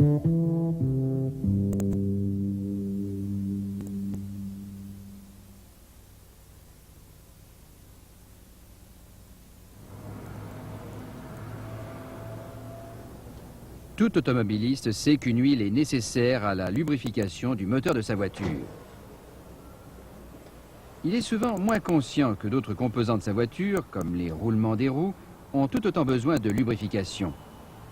Tout automobiliste sait qu'une huile est nécessaire à la lubrification du moteur de sa voiture. Il est souvent moins conscient que d'autres composants de sa voiture, comme les roulements des roues, ont tout autant besoin de lubrification.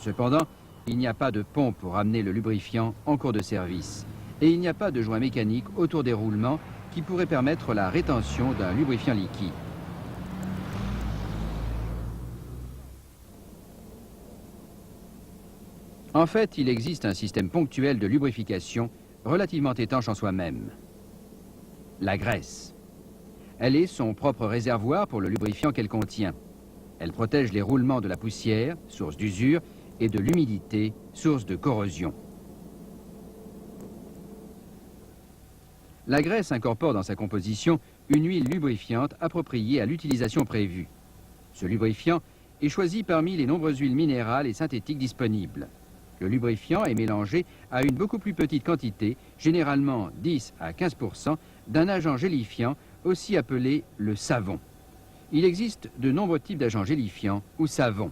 Cependant, il n'y a pas de pompe pour amener le lubrifiant en cours de service. Et il n'y a pas de joint mécanique autour des roulements qui pourrait permettre la rétention d'un lubrifiant liquide. En fait, il existe un système ponctuel de lubrification relativement étanche en soi-même. La graisse. Elle est son propre réservoir pour le lubrifiant qu'elle contient. Elle protège les roulements de la poussière, source d'usure, et de l'humidité, source de corrosion. La graisse incorpore dans sa composition une huile lubrifiante appropriée à l'utilisation prévue. Ce lubrifiant est choisi parmi les nombreuses huiles minérales et synthétiques disponibles. Le lubrifiant est mélangé à une beaucoup plus petite quantité, généralement 10 à 15%, d'un agent gélifiant, aussi appelé le savon. Il existe de nombreux types d'agents gélifiants ou savons.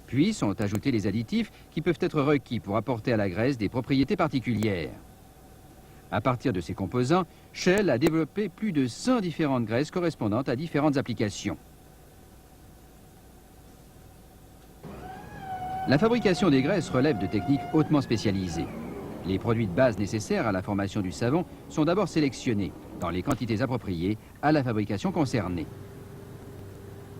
Puis sont ajoutés les additifs qui peuvent être requis pour apporter à la graisse des propriétés particulières. À partir de ces composants, Shell a développé plus de 100 différentes graisses correspondantes à différentes applications. La fabrication des graisses relève de techniques hautement spécialisées. Les produits de base nécessaires à la formation du savon sont d'abord sélectionnés, dans les quantités appropriées à la fabrication concernée.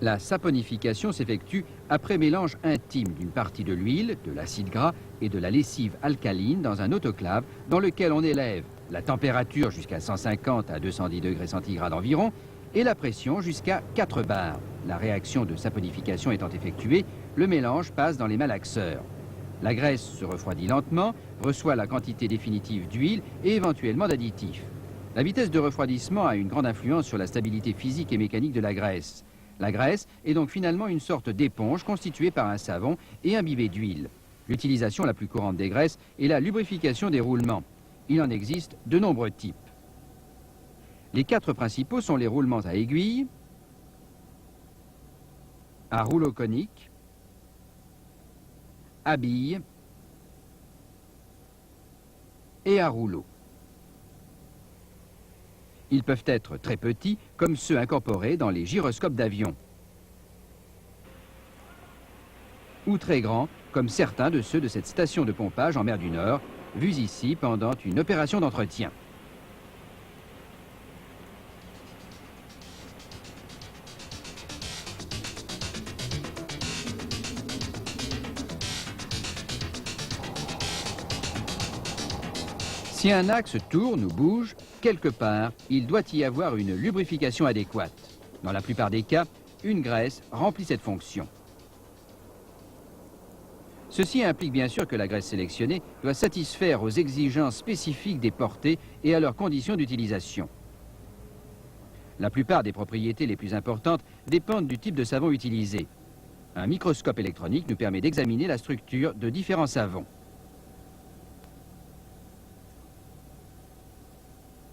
La saponification s'effectue après mélange intime d'une partie de l'huile, de l'acide gras et de la lessive alcaline dans un autoclave dans lequel on élève la température jusqu'à 150 à 210 degrés centigrades environ et la pression jusqu'à 4 bars. La réaction de saponification étant effectuée, le mélange passe dans les malaxeurs. La graisse se refroidit lentement, reçoit la quantité définitive d'huile et éventuellement d'additifs. La vitesse de refroidissement a une grande influence sur la stabilité physique et mécanique de la graisse. La graisse est donc finalement une sorte d'éponge constituée par un savon et imbibée d'huile. L'utilisation la plus courante des graisses est la lubrification des roulements. Il en existe de nombreux types. Les 4 principaux sont les roulements à aiguille, à rouleau conique, à bille et à rouleau. Ils peuvent être très petits, comme ceux incorporés dans les gyroscopes d'avion, ou très grands, comme certains de ceux de cette station de pompage en mer du Nord, vus ici pendant une opération d'entretien. Si un axe tourne ou bouge, quelque part, il doit y avoir une lubrification adéquate. Dans la plupart des cas, une graisse remplit cette fonction. Ceci implique bien sûr que la graisse sélectionnée doit satisfaire aux exigences spécifiques des portées et à leurs conditions d'utilisation. La plupart des propriétés les plus importantes dépendent du type de savon utilisé. Un microscope électronique nous permet d'examiner la structure de différents savons.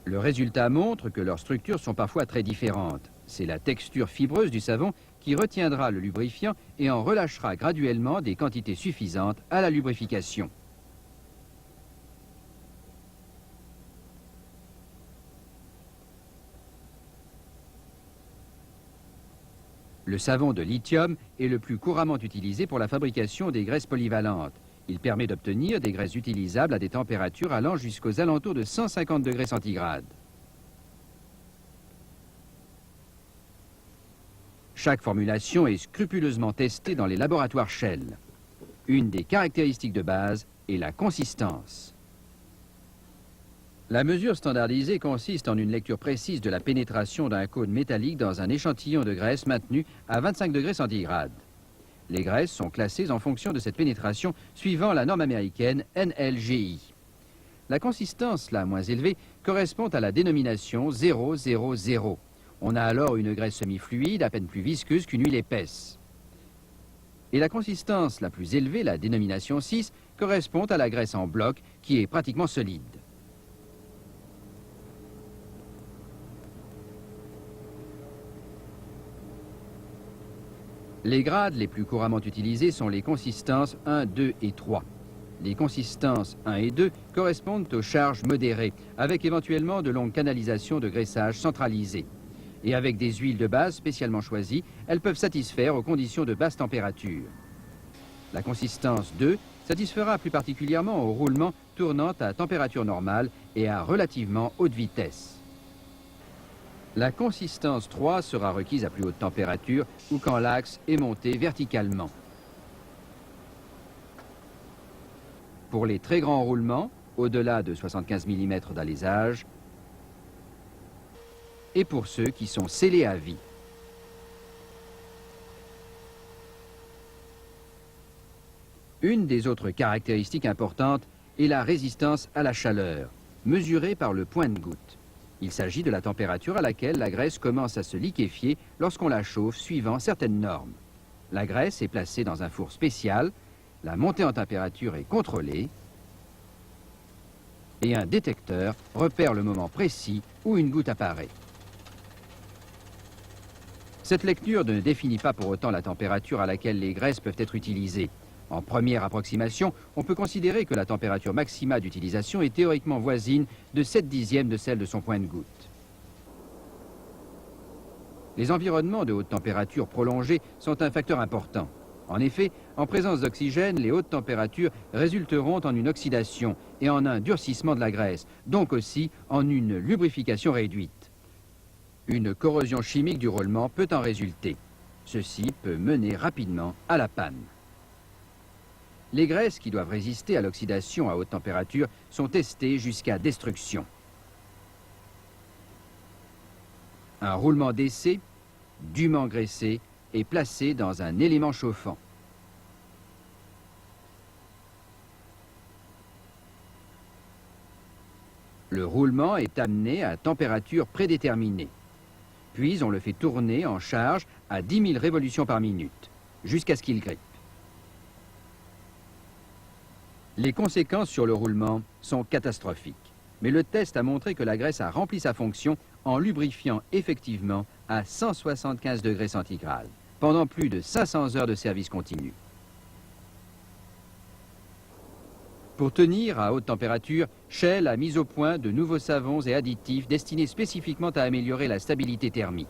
Le résultat montre que leurs structures sont parfois très différentes. C'est la texture fibreuse du savon qui retiendra le lubrifiant et en relâchera graduellement des quantités suffisantes à la lubrification. Le savon de lithium est le plus couramment utilisé pour la fabrication des graisses polyvalentes. Il permet d'obtenir des graisses utilisables à des températures allant jusqu'aux alentours de 150 degrés centigrades. Chaque formulation est scrupuleusement testée dans les laboratoires Shell. Une des caractéristiques de base est la consistance. La mesure standardisée consiste en une lecture précise de la pénétration d'un cône métallique dans un échantillon de graisse maintenu à 25 degrés centigrades. Les graisses sont classées en fonction de cette pénétration suivant la norme américaine NLGI. La consistance la moins élevée correspond à la dénomination 0,00. On a alors une graisse semi-fluide, à peine plus visqueuse qu'une huile épaisse. Et la consistance la plus élevée, la dénomination 6, correspond à la graisse en bloc qui est pratiquement solide. Les grades les plus couramment utilisés sont les consistances 1, 2 et 3. Les consistances 1 et 2 correspondent aux charges modérées, avec éventuellement de longues canalisations de graissage centralisées. Et avec des huiles de base spécialement choisies, elles peuvent satisfaire aux conditions de basse température. La consistance 2 satisfera plus particulièrement au roulement tournant à température normale et à relativement haute vitesse. La consistance 3 sera requise à plus haute température ou quand l'axe est monté verticalement. Pour les très grands roulements, au-delà de 75 mm d'alésage, et pour ceux qui sont scellés à vie. Une des autres caractéristiques importantes est la résistance à la chaleur, mesurée par le point de goutte. Il s'agit de la température à laquelle la graisse commence à se liquéfier lorsqu'on la chauffe suivant certaines normes. La graisse est placée dans un four spécial, la montée en température est contrôlée et un détecteur repère le moment précis où une goutte apparaît. Cette lecture ne définit pas pour autant la température à laquelle les graisses peuvent être utilisées. En première approximation, on peut considérer que la température maximale d'utilisation est théoriquement voisine de 7/10 de celle de son point de goutte. Les environnements de haute température prolongée sont un facteur important. En effet, en présence d'oxygène, les hautes températures résulteront en une oxydation et en un durcissement de la graisse, donc aussi en une lubrification réduite. Une corrosion chimique du roulement peut en résulter. Ceci peut mener rapidement à la panne. Les graisses qui doivent résister à l'oxydation à haute température sont testées jusqu'à destruction. Un roulement d'essai, dûment graissé, est placé dans un élément chauffant. Le roulement est amené à température prédéterminée. Puis on le fait tourner en charge à 10 000 révolutions par minute, jusqu'à ce qu'il grippe. Les conséquences sur le roulement sont catastrophiques. Mais le test a montré que la graisse a rempli sa fonction en lubrifiant effectivement à 175 degrés centigrades, pendant plus de 500 heures de service continu. Pour tenir à haute température, Shell a mis au point de nouveaux savons et additifs destinés spécifiquement à améliorer la stabilité thermique.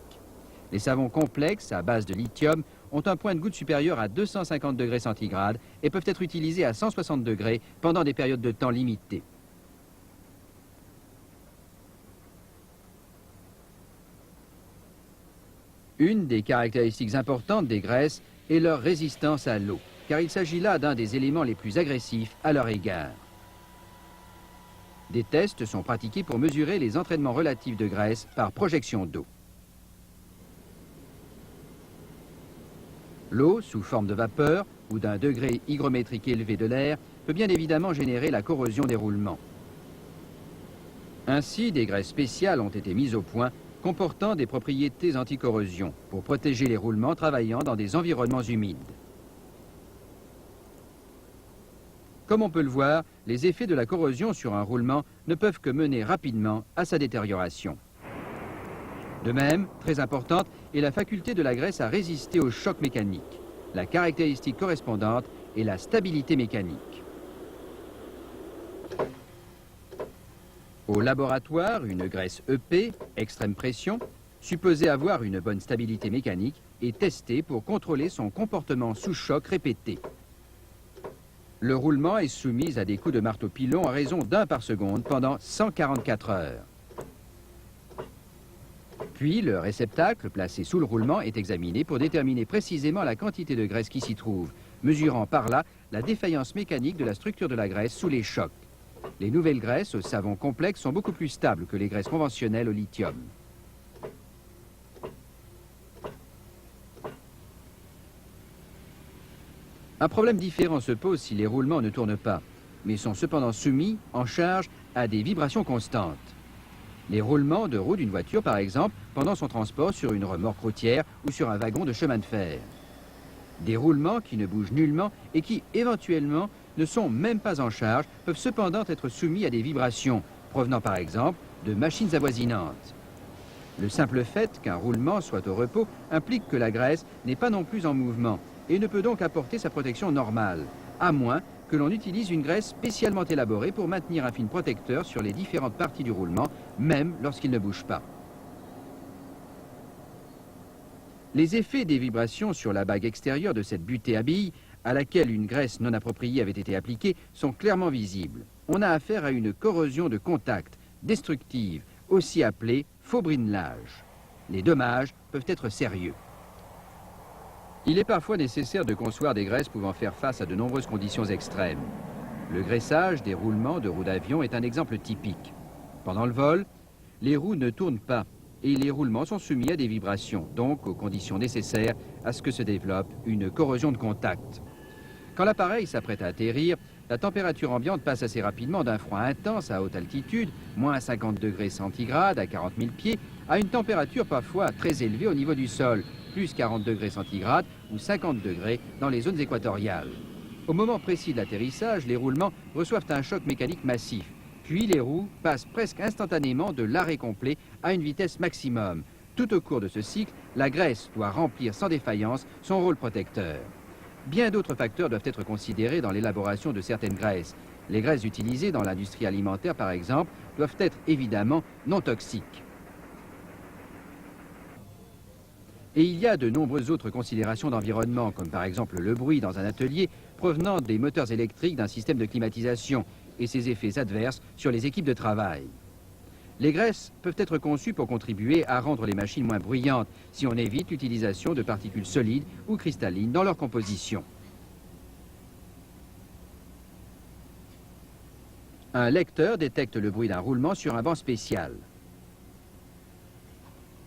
Les savons complexes à base de lithium ont un point de goutte supérieur à 250 degrés centigrades et peuvent être utilisés à 160 degrés pendant des périodes de temps limitées. Une des caractéristiques importantes des graisses est leur résistance à l'eau, car il s'agit là d'un des éléments les plus agressifs à leur égard. Des tests sont pratiqués pour mesurer les entraînements relatifs de graisse par projection d'eau. L'eau, sous forme de vapeur ou d'un degré hygrométrique élevé de l'air, peut bien évidemment générer la corrosion des roulements. Ainsi, des graisses spéciales ont été mises au point comportant des propriétés anticorrosion pour protéger les roulements travaillant dans des environnements humides. Comme on peut le voir, les effets de la corrosion sur un roulement ne peuvent que mener rapidement à sa détérioration. De même, très importante est la faculté de la graisse à résister aux chocs mécaniques. La caractéristique correspondante est la stabilité mécanique. Au laboratoire, une graisse EP, extrême pression, supposée avoir une bonne stabilité mécanique, est testée pour contrôler son comportement sous choc répété. Le roulement est soumis à des coups de marteau-pilon à raison d'1 par seconde pendant 144 heures. Puis, le réceptacle placé sous le roulement est examiné pour déterminer précisément la quantité de graisse qui s'y trouve, mesurant par là la défaillance mécanique de la structure de la graisse sous les chocs. Les nouvelles graisses au savon complexe sont beaucoup plus stables que les graisses conventionnelles au lithium. Un problème différent se pose si les roulements ne tournent pas, mais sont cependant soumis en charge à des vibrations constantes. Les roulements de roue d'une voiture, par exemple, pendant son transport sur une remorque routière ou sur un wagon de chemin de fer. Des roulements qui ne bougent nullement et qui, éventuellement, ne sont même pas en charge, peuvent cependant être soumis à des vibrations, provenant par exemple de machines avoisinantes. Le simple fait qu'un roulement soit au repos implique que la graisse n'est pas non plus en mouvement et ne peut donc apporter sa protection normale, à moins que l'on utilise une graisse spécialement élaborée pour maintenir un film protecteur sur les différentes parties du roulement, même lorsqu'il ne bouge pas. Les effets des vibrations sur la bague extérieure de cette butée à billes, à laquelle une graisse non appropriée avait été appliquée, sont clairement visibles. On a affaire à une corrosion de contact, destructive, aussi appelée faux brinelage. Les dommages peuvent être sérieux. Il est parfois nécessaire de concevoir des graisses pouvant faire face à de nombreuses conditions extrêmes. Le graissage des roulements de roues d'avion est un exemple typique. Pendant le vol, les roues ne tournent pas et les roulements sont soumis à des vibrations, donc aux conditions nécessaires à ce que se développe une corrosion de contact. Quand l'appareil s'apprête à atterrir, la température ambiante passe assez rapidement d'un froid intense à haute altitude, moins 50 degrés centigrades à 40 000 pieds, à une température parfois très élevée au niveau du sol, plus 40 degrés centigrades ou 50 degrés dans les zones équatoriales. Au moment précis de l'atterrissage, les roulements reçoivent un choc mécanique massif, puis les roues passent presque instantanément de l'arrêt complet à une vitesse maximum. Tout au cours de ce cycle, la graisse doit remplir sans défaillance son rôle protecteur. Bien d'autres facteurs doivent être considérés dans l'élaboration de certaines graisses. Les graisses utilisées dans l'industrie alimentaire, par exemple, doivent être évidemment non toxiques. Et il y a de nombreuses autres considérations d'environnement, comme par exemple le bruit dans un atelier provenant des moteurs électriques d'un système de climatisation et ses effets adverses sur les équipes de travail. Les graisses peuvent être conçues pour contribuer à rendre les machines moins bruyantes si on évite l'utilisation de particules solides ou cristallines dans leur composition. Un lecteur détecte le bruit d'un roulement sur un banc spécial.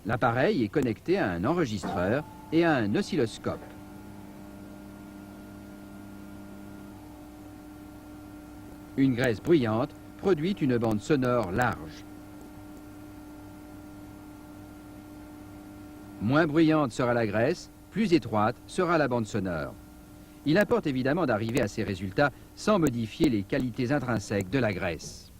L'appareil est connecté à un enregistreur et à un oscilloscope. Une graisse bruyante produit une bande sonore large. Moins bruyante sera la graisse, plus étroite sera la bande sonore. Il importe évidemment d'arriver à ces résultats sans modifier les qualités intrinsèques de la graisse.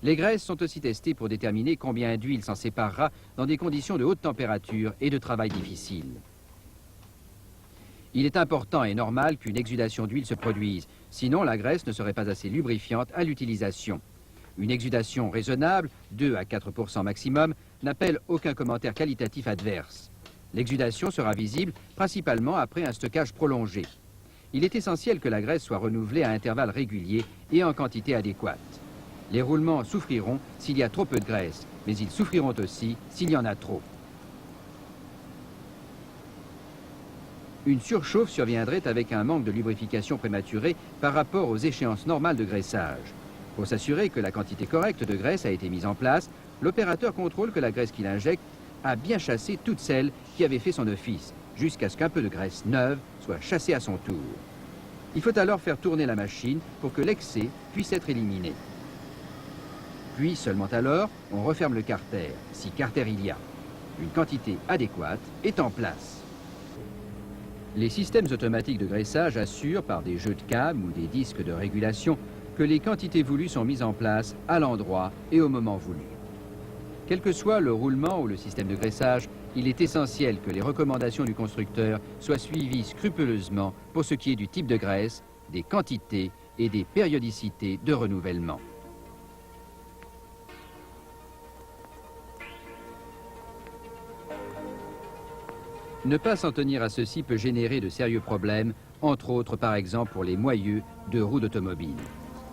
Les graisses sont aussi testées pour déterminer combien d'huile s'en séparera dans des conditions de haute température et de travail difficile. Il est important et normal qu'une exudation d'huile se produise, sinon la graisse ne serait pas assez lubrifiante à l'utilisation. Une exudation raisonnable, 2 à 4% maximum, n'appelle aucun commentaire qualitatif adverse. L'exudation sera visible principalement après un stockage prolongé. Il est essentiel que la graisse soit renouvelée à intervalles réguliers et en quantité adéquate. Les roulements souffriront s'il y a trop peu de graisse, mais ils souffriront aussi s'il y en a trop. Une surchauffe surviendrait avec un manque de lubrification prématuré par rapport aux échéances normales de graissage. Pour s'assurer que la quantité correcte de graisse a été mise en place, l'opérateur contrôle que la graisse qu'il injecte a bien chassé toute celle qui avait fait son office, jusqu'à ce qu'un peu de graisse neuve soit chassée à son tour. Il faut alors faire tourner la machine pour que l'excès puisse être éliminé. Puis, seulement alors, on referme le carter, si carter il y a. Une quantité adéquate est en place. Les systèmes automatiques de graissage assurent, par des jeux de câbles ou des disques de régulation, que les quantités voulues sont mises en place à l'endroit et au moment voulu. Quel que soit le roulement ou le système de graissage, il est essentiel que les recommandations du constructeur soient suivies scrupuleusement pour ce qui est du type de graisse, des quantités et des périodicités de renouvellement. Ne pas s'en tenir à ceci peut générer de sérieux problèmes, entre autres par exemple pour les moyeux de roues d'automobile.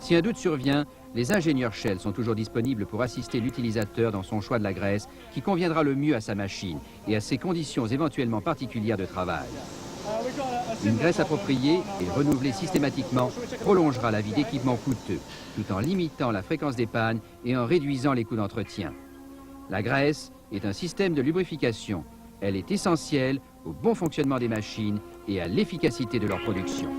Si un doute survient, les ingénieurs Shell sont toujours disponibles pour assister l'utilisateur dans son choix de la graisse qui conviendra le mieux à sa machine et à ses conditions éventuellement particulières de travail. Une graisse appropriée et renouvelée systématiquement prolongera la vie d'équipements coûteux, tout en limitant la fréquence des pannes et en réduisant les coûts d'entretien. La graisse est un système de lubrification. Elle est essentielle au bon fonctionnement des machines et à l'efficacité de leur production.